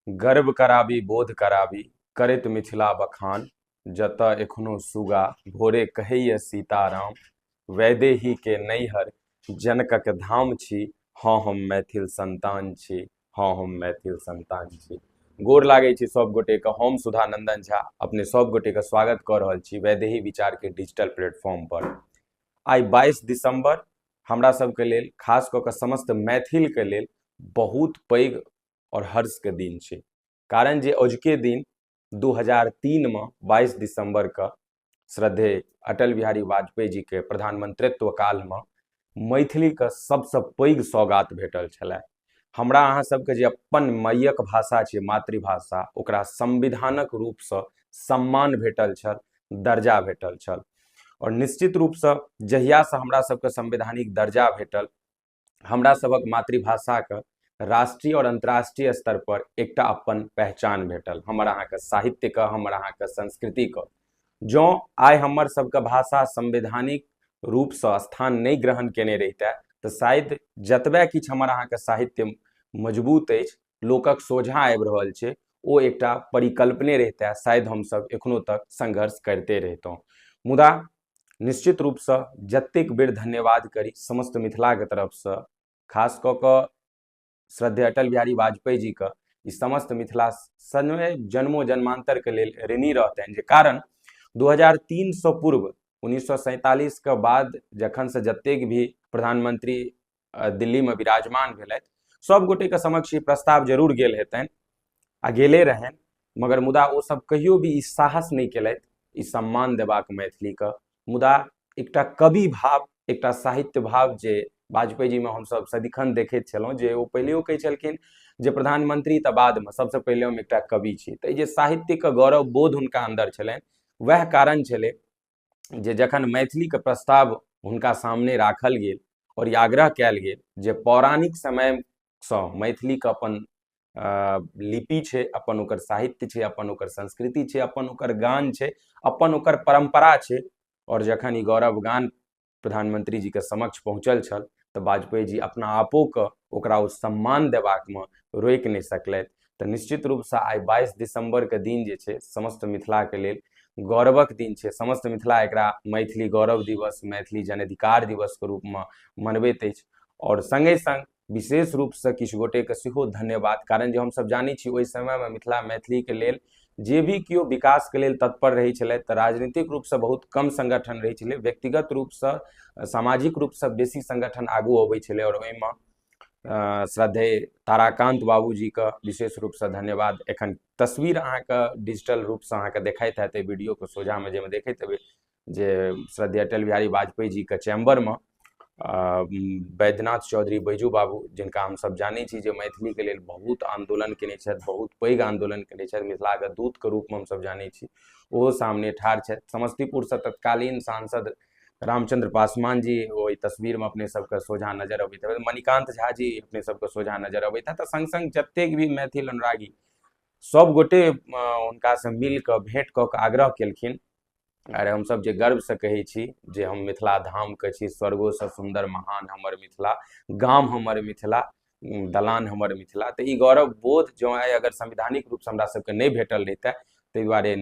गर्व कराबी बोध कराबी करैत मिथिला बखान। जतऽ एखनो सुगा भोरे कहैया सीताराम। वैदेही के नैहर जनकक धाम छी। हाँ हम मैथिल संतान छी। हाँ हम मैथिल संतान छी। गोर लागै छी सब गोटे के। हम सुधा नंदन झा अपने सब गोटे के स्वागत कऽ रहल छी वैदेही विचार के डिजिटल प्लेटफॉर्म पर। आइ 22 दिसंबर हमरा सबके लेल, खास कऽ कऽ समस्त मैथिल के लेल बहुत पैघ और हर्ष के दिन छै। कारण जे अजुके दिन 2003 में 22 दिसंबर के श्रद्धेय अटल बिहारी वाजपेयी जी के प्रधानमंत्रित्व काल में मैथिली के सबसे पैघ सौगात भेटल छलै। हमरा अहाँ सबके जे अपन मैयक भाषा छै, मातृभाषा, ओकरा संविधानक रूपसँ सम्मान भेटल छल, दर्जा भेटल छल। और निश्चित रूपसँ जहियासँ हमरा सबके संवैधानिक दर्जा भेटल, हमरा सबक मातृभाषा के राष्ट्रीय और अंतर्राष्ट्रीय स्तर पर एकटा अपन पहचान भेटल। हमर अहाँके साहित्य के, हमर अहाँके संस्कृति के। जँ आइ हमर सबके भाषा संवैधानिक रूपसँ स्थान नहि ग्रहण केने रहितै तऽ शायद जतबे किछु हमर अहाँके साहित्य मजबूत अछि, लोकक सोझा आबि रहल छै, ओ एकटा परिकल्पने रहितै, शायद हमसब एखनो तक संघर्ष करते रहितौं। मुदा निश्चित रूपसँ जतेक बेर धन्यवाद करी समस्त मिथिलाके तरफसँ, खास कऽ कऽ श्रद्धेय अटल बिहारी वाजपेयी जी के, ई समस्त मिथिला सदैव जन्मो जन्मांतर के लेल ऋणी रहतनि। जे कारण 2003 सँ पूर्व 1947 के बाद जखन से जतेक भी प्रधानमंत्री दिल्ली में विराजमान भेलथि, सब गोटे के समक्ष ई प्रस्ताव जरूर गेल हेतनि आ गेले रहनि, मगर मुदा ओ सब कहियो भी ई साहस नहीं केलथि ई सम्मान देबाक मैथिली के। मुदा एकटा कवि भाव, एकटा साहित्य भाव जे वाजपेयी जी में हमसब सदिखन देखैत छलहुँ, जे ओ पहिलेओ कहै छलखिन जे प्रधानमंत्री तऽ बाद में, सबसे पहिले हम एकटा कवि छी। तऽ जे साहित्य के गौरव बोध हुनका अंदर छलनि, वह कारण छलै जे जखन मैथिली के प्रस्ताव हुनका सामने राखल गेल और ई आग्रह कयल गेल जे पौराणिक समयसँ मैथिली के अपन लिपि छै, अपन ओकर साहित्य छै, अपन ओकर संस्कृति छै, अपन ओकर गान छै, अपन ओकर परंपरा छै। और जखन ई गौरवगान प्रधानमंत्री जी के समक्ष पहुँचल छल तऽ वाजपेयी जी अपना आपो के ओकरा ओ सम्मान देबाक में रोकि नहीं सकलथि। तऽ निश्चित रूपसँ आइ 22 दिसंबर के दिन जे छै समस्त मिथिला के लेल गौरवक दिन छै। समस्त मिथिला एकरा मैथिली गौरव दिवस, मैथिली जन अधिकार दिवस के रूप में मनबैत अछि। और संगे संग विशेष रूपसँ किछु गोटे के सेहो धन्यवाद, कारण जे हमसब जानै छी ओहि समय में मिथिला मैथिली के लेल जे भी केओ विकास के लेल तत्पर रहै छलथि तऽ राजनीतिक रूपसँ बहुत कम संगठन रहै छलै, व्यक्तिगत रूपसँ सामाजिक रूपसँ बेसी संगठन आगू अबै छलै। और ओहिमे श्रद्धेय ताराकांत बाबूजी के विशेष रूपसँ धन्यवाद। एखन तस्वीर अहाँके डिजिटल रूपसँ अहाँके देखाइत हैत वीडियो के सोझामे, जाहिमे देखैत हेबै जे श्रद्धेय अटल बिहारी वाजपेयी जी के चैम्बर में बैद्यनाथ चौधरी बैजू बाबू, जिनका हमसब जानै छी जे मैथिली के लेल बहुत आंदोलन केने छथि, बहुत पैघ आंदोलन केने छथि, मिथिला के दूत के रूप में हमसब जानै छी, ओहो सामने ठाढ़ छथि। समस्तीपुर से तत्कालीन सांसद रामचंद्र पासवान जी ओहि तस्वीर में अपने सबके सोझा नजर अबैत है, मणिकांत झा जी अपने सबके सोझा नजर अबैत है। तऽ संग संग जतेक भी मैथिल अनुरागी सब गोटे हुनका से मिल कऽ भेंट कऽ कऽ आग्रह केलखिन, अरे हमसब जे गर्व से कहै छी जे हम मिथिला धाम के छी, स्वर्गो से सुंदर महान हमर मिथिला, गाम हमर मिथिला, दलान हमर मिथिला। तऽ ई गौरव बोध जो आइ अगर संवैधानिक रूप से हमरा सबके नहीं भेटल रहितै, ताहि दुआरे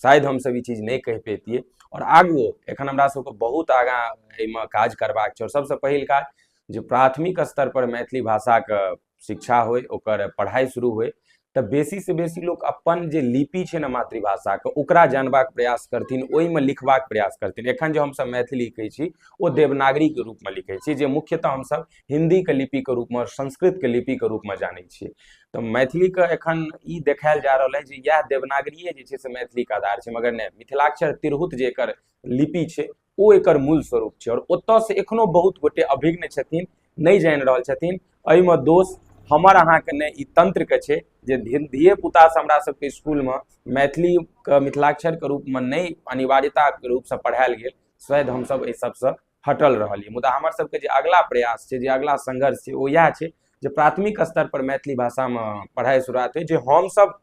शायद हमसब ई चीज नहीं कहि पैतियै। और आगू एखन हमरा सबके बहुत आगाँ एहिमे काज करबाक छै। और सबसे पहिल काज जे प्राथमिक स्तर पर मैथिली भाषा के शिक्षा होय, ओकर पढ़ाई शुरू होय, तऽ बेसी से बेसी लोग अपन जे लिपि छै ने मातृभाषा के, ओकरा जानबाक प्रयास करथिन, ओहिमे लिखबाक प्रयास करथिन। एखन जो हमसब मैथिली लिखै छी ओ देवनागरी के रूप में लिखै छी, जे मुख्यतः हमसब हिंदी के लिपि के रूप में और संस्कृत के लिपि के रूप में जानै छियै। तऽ मैथिली के एखन ई देखायल जा रहल है जे यह देवनागरीये जे छै से मैथिली के आधार छै, मगर नहीं, मिथिलाक्षर तिरहुत जे एकर लिपि छै ओ एकर मूल स्वरूप छै। और ओतऽ से एखनो बहुत गोटे अभिज्ञ छथिन, नहीं जानि रहल छथिन। एहिमे दोष हमर अहाँके नहि, ई तंत्र के छै जे धिये पुता से हमरा सबके स्कूल में मैथिली के मिथिलाक्षर के रूप में नहीं अनिवार्यता के रूप से पढ़ायल गेल, शायद हमसब एहि सबसँ हटल रहलियै। मुदा हमर सबके जे अगला प्रयास छै, जे अगला संघर्ष छै, ओ इएह छै जे प्राथमिक स्तर पर मैथिली भाषा में पढ़ाई शुरुआत होइ, जे हमसब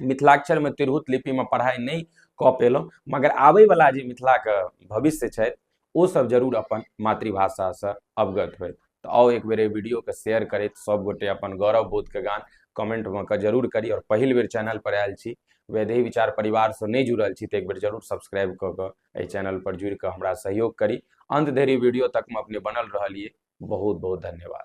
मिथिलाक्षर में तिरहुत लिपि में पढ़ाई नहीं कऽ पेलहुँ, मगर आबै वाला जे मिथिला के भविष्य छथि ओ सब जरूर अपन मातृभाषा से अवगत होय। तऽ आओ एक बेर वीडियो के शेयर करैत सब गोटे अपन गौरव बोध के गान कमेंट में के जरूर करी। और पहिल बेर चैनल पर आयल छी, वैदेही विचार परिवार से नहीं जुड़ल छी, तो एक बेर जरूर सब्सक्राइब कऽ के चैनल पर जुड़ के हमरा सहयोग करी। अंत धरि वीडियो तक में अपने बनल रहलिए। बहुत बहुत धन्यवाद।